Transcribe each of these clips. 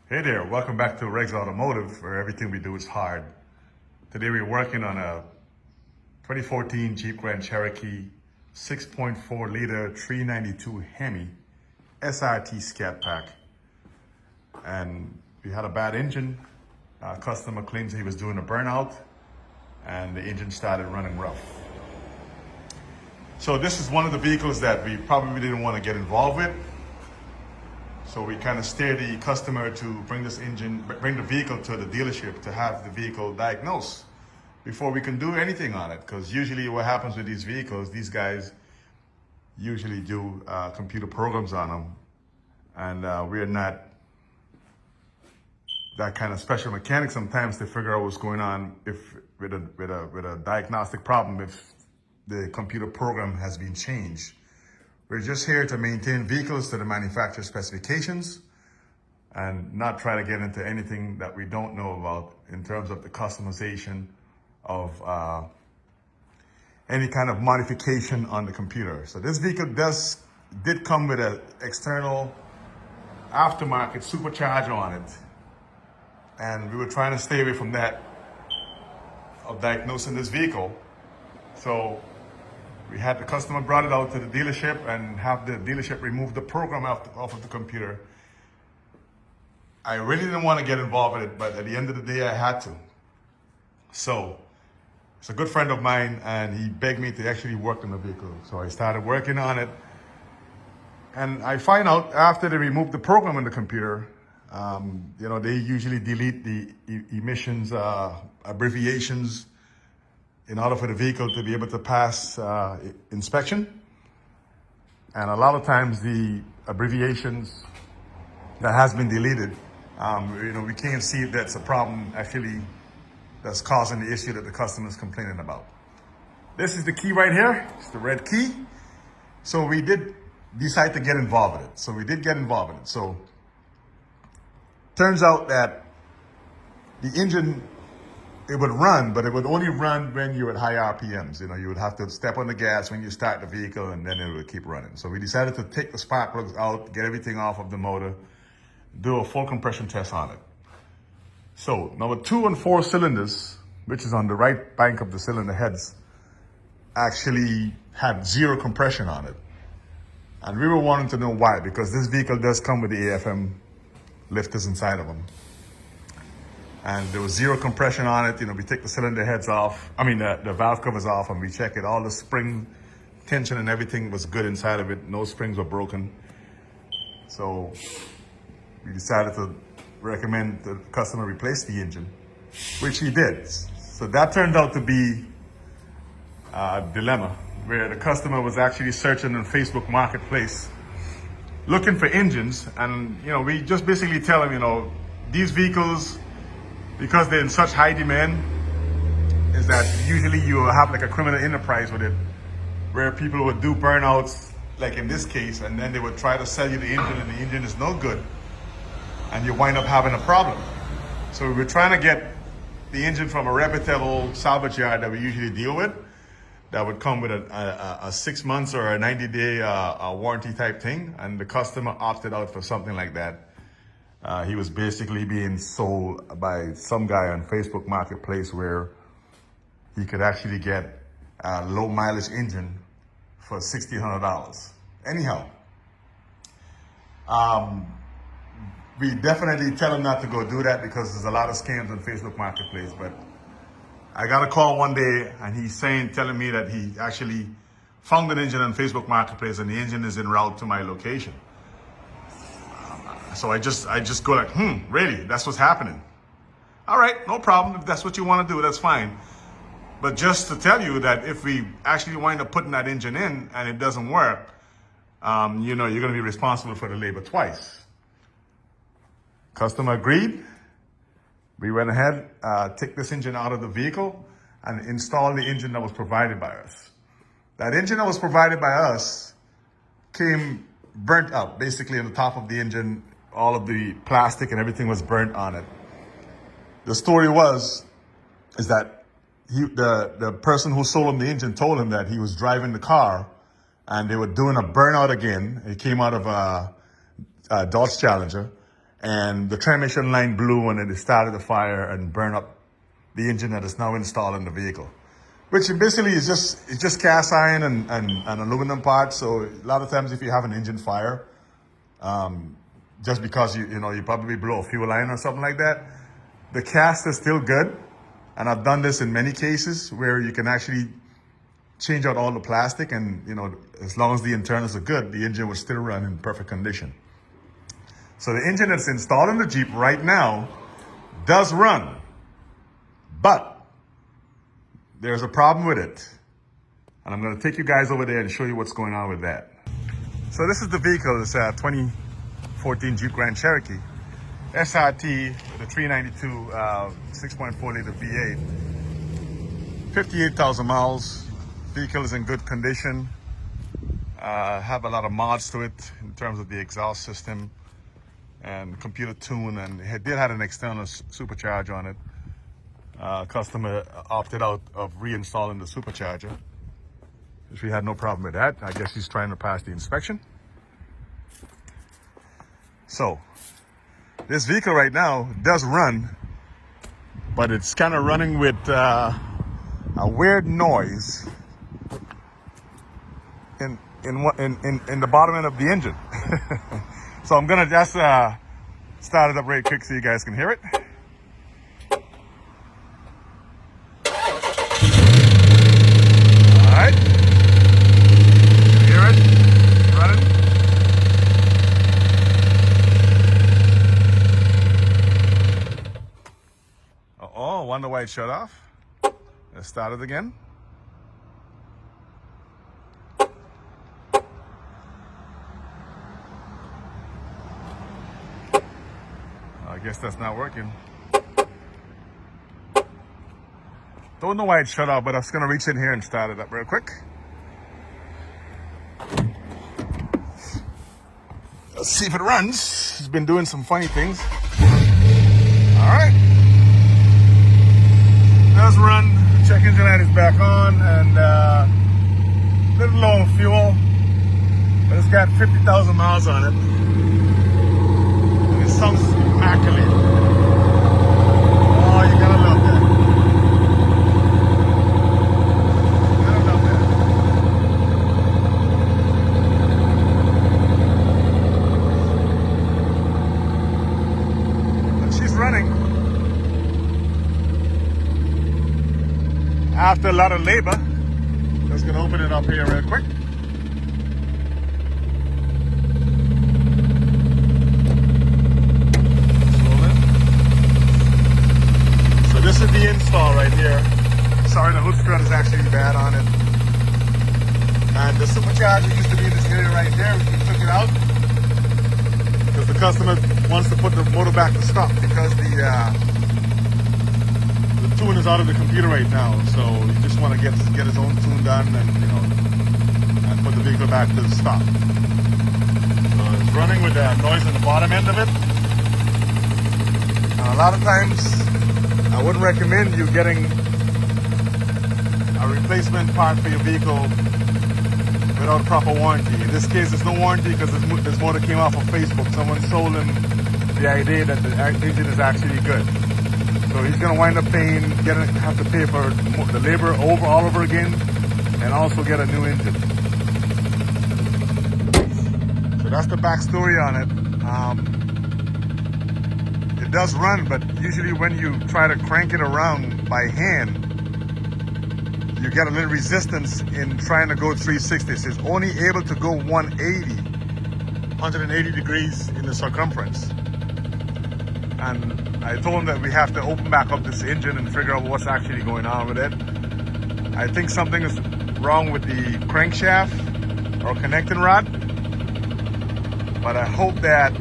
Hey there, welcome back to Regs Automotive, where everything we do is hard. Today we're working on a 2014 Jeep Grand Cherokee 6.4 liter 392 Hemi SRT Scat Pac. And we had a bad engine. Customer claims he was doing a burnout and the engine started running rough. So this is one of the vehicles that we probably didn't want to get involved with. So we kind of steer the customer to bring the vehicle to the dealership to have the vehicle diagnosed before we can do anything on it. Because usually what happens with these vehicles, these guys usually do computer programs on them. And we're not that kind of special mechanic sometimes to figure out what's going on with a diagnostic problem if the computer program has been changed. We're just here to maintain vehicles to the manufacturer specifications and not try to get into anything that we don't know about in terms of the customization of any kind of modification on the computer. So this vehicle did come with an external aftermarket supercharger on it. And we were trying to stay away from that, of diagnosing this vehicle. So we had the customer brought it out to the dealership and have the dealership remove the program off of the computer. I really didn't want to get involved with it, but at the end of the day, I had to. So it's a good friend of mine, and he begged me to actually work on the vehicle. So I started working on it. And I find out after they remove the program in the computer, they usually delete the emissions abbreviations in order for the vehicle to be able to pass inspection. And a lot of times the abbreviations that has been deleted, we can't see if that's a problem actually that's causing the issue that the customer is complaining about. This is the key right here. It's the red key. So we did decide to get involved with it. So we did get involved with it. So turns out that the engine, it would run, but it would only run when you're at high RPMs. You would have to step on the gas when you start the vehicle, and then it would keep running. So we decided to take the spark plugs out, get everything off of the motor, do a full compression test on it. So number 2 and 4 cylinders, which is on the right bank of the cylinder heads, actually had 0 compression on it. And we were wanting to know why, because this vehicle does come with the AFM lifters inside of them. And there was 0 compression on it. We take the cylinder heads off, the valve covers off, and we check it. All the spring tension and everything was good inside of it. No springs were broken. So we decided to recommend the customer replace the engine, which he did. So that turned out to be a dilemma, where the customer was actually searching on Facebook Marketplace, looking for engines. And, we just basically tell him, these vehicles, because they're in such high demand, is that usually you have like a criminal enterprise with it, where people would do burnouts, like in this case, and then they would try to sell you the engine, and the engine is no good, and you wind up having a problem. So we were trying to get the engine from a reputable salvage yard that we usually deal with, that would come with a 6 months or a 90-day warranty type thing, and the customer opted out for something like that. He was basically being sold by some guy on Facebook Marketplace where he could actually get a low mileage engine for $1,600. Anyhow, we definitely tell him not to go do that, because there's a lot of scams on Facebook Marketplace. But I got a call one day, and he's telling me that he actually found an engine on Facebook Marketplace, and the engine is en route to my location. So I just go like, really? That's what's happening? All right, no problem. If that's what you want to do, that's fine. But just to tell you that if we actually wind up putting that engine in and it doesn't work, you're going to be responsible for the labor twice. Customer agreed. We went ahead, took this engine out of the vehicle and installed the engine that was provided by us. That engine that was provided by us came burnt up, basically on the top of the engine. All of the plastic and everything was burnt on it. The story is that the person who sold him the engine told him that he was driving the car and they were doing a burnout again. It came out of a Dodge Challenger, and the transmission line blew and it started the fire and burned up the engine that is now installed in the vehicle, which basically is just cast iron and aluminum parts. So a lot of times if you have an engine fire, just because you probably blow a fuel line or something like that, the cast is still good. And I've done this in many cases where you can actually change out all the plastic, and as long as the internals are good, the engine will still run in perfect condition. So the engine that's installed in the Jeep right now does run, but there's a problem with it. And I'm gonna take you guys over there and show you what's going on with that. So this is the vehicle. It's a 2014 Jeep Grand Cherokee SRT with a 392 6.4 liter V8. 58,000 miles. Vehicle is in good condition. Have a lot of mods to it in terms of the exhaust system and computer tune, and it did have an external supercharger on it. Customer opted out of reinstalling the supercharger, which we had no problem with that. I guess he's trying to pass the inspection. So this vehicle right now does run, but it's kind of running with a weird noise in the bottom end of the engine. So I'm gonna just start it up really quick so you guys can hear it. All right, you hear it? It's running. Uh-oh, wonder why it shut off. Let's start it again. I guess that's not working. Don't know why it shut off, but I'm just gonna reach in here and start it up real quick. Let's see if it runs. It's been doing some funny things. All right. It does run. The check engine light is back on, and a little low on fuel, but it's got 50,000 miles on it. And it sounds immaculate. Oh, you gotta love that. You gotta love that. But she's running. After a lot of labor, just gonna open it up here real quick. So this is the install right here. Sorry, the hood strut is actually bad on it. And the supercharger used to be in this area right there. We took it out because the customer wants to put the motor back to stop because the tune is out of the computer right now, so he just want to get his own tune done and and put the vehicle back to the stop. So it's running with the noise in the bottom end of it. And a lot of times I wouldn't recommend you getting a replacement part for your vehicle without proper warranty. In this case, there's no warranty because this motor came off of Facebook. Someone sold him the idea that the engine is actually good. So he's gonna wind up have to pay for the labor all over again, and also get a new engine. So that's the backstory on it. It does run, but usually when you try to crank it around by hand, you get a little resistance in trying to go 360. So it's only able to go 180 degrees in the circumference. And I told him that we have to open back up this engine and figure out what's actually going on with it. I think something is wrong with the crankshaft or connecting rod, but I hope that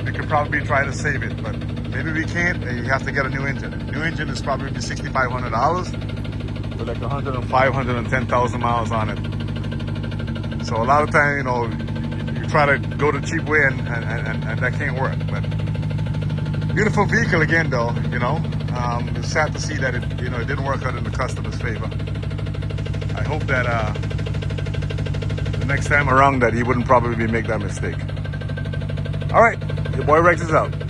we could probably try to save it, but maybe we can't, and you have to get a new engine. A new engine is probably $6,500 with like 110,000 miles on it. So a lot of time, you try to go the cheap way and that can't work, but beautiful vehicle again, though. It's sad to see that it didn't work out in the customer's favor. I hope that the next time around that he wouldn't probably make that mistake. All right, Your boy Rex is out.